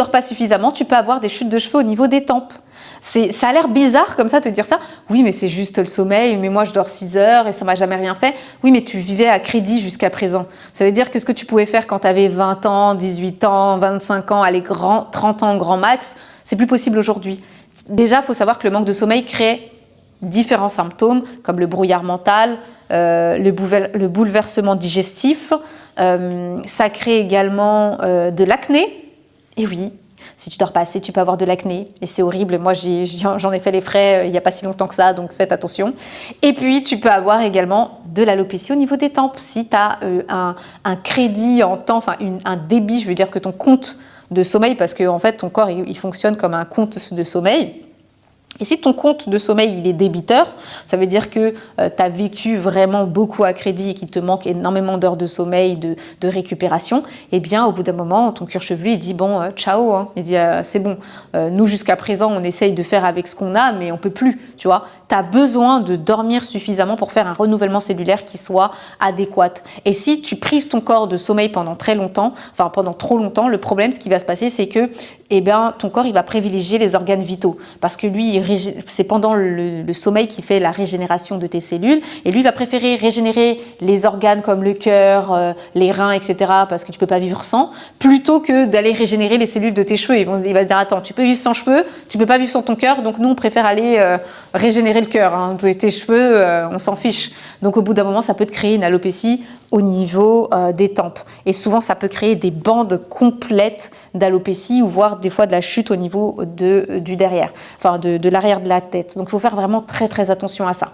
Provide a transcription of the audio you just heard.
dors pas suffisamment, tu peux avoir des chutes de cheveux au niveau des tempes. Ça a l'air bizarre comme ça de te dire ça. Oui, mais c'est juste le sommeil, mais moi je dors 6 heures et ça m'a jamais rien fait. Oui, mais tu vivais à crédit jusqu'à présent. Ça veut dire que ce que tu pouvais faire quand tu avais 20 ans, 18 ans, 25 ans, allez, 30 ans grand max, c'est plus possible aujourd'hui. Déjà, il faut savoir que le manque de sommeil crée différents symptômes comme le brouillard mental, le bouleversement digestif. Ça crée également de l'acné. Et oui, si tu dors pas assez, tu peux avoir de l'acné. Et c'est horrible. Moi, j'en ai fait les frais il n'y a pas si longtemps que ça, donc faites attention. Et puis, tu peux avoir également de l'alopécie au niveau des tempes. Si tu as un crédit en temps, enfin un débit, je veux dire que ton compte de sommeil, parce que en fait, ton corps, il fonctionne comme un compte de sommeil. Et si ton compte de sommeil il est débiteur, ça veut dire que tu as vécu vraiment beaucoup à crédit et qu'il te manque énormément d'heures de sommeil, de récupération, eh bien au bout d'un moment, ton cuir chevelu il dit bon, ciao, hein. Il dit c'est bon, nous jusqu'à présent on essaye de faire avec ce qu'on a, mais on peut plus, tu vois. Tu as besoin de dormir suffisamment pour faire un renouvellement cellulaire qui soit adéquat. Et si tu prives ton corps de sommeil pendant très longtemps, enfin pendant trop longtemps, le problème, ce qui va se passer, c'est que eh bien, ton corps il va privilégier les organes vitaux parce que lui, c'est pendant le sommeil qu'il fait la régénération de tes cellules et lui va préférer régénérer les organes comme le cœur, les reins, etc. parce que tu peux pas vivre sans, plutôt que d'aller régénérer les cellules de tes cheveux. Il va se dire attends, tu peux vivre sans cheveux, tu peux pas vivre sans ton cœur, donc nous on préfère aller régénérer le cœur. Hein. Tes cheveux, on s'en fiche. Donc au bout d'un moment, ça peut te créer une alopécie au niveau des tempes. Et souvent, ça peut créer des bandes complètes d'alopécie ou voire des fois de la chute au niveau du derrière, enfin de l'arrière de la tête. Donc il faut faire vraiment très très attention à ça.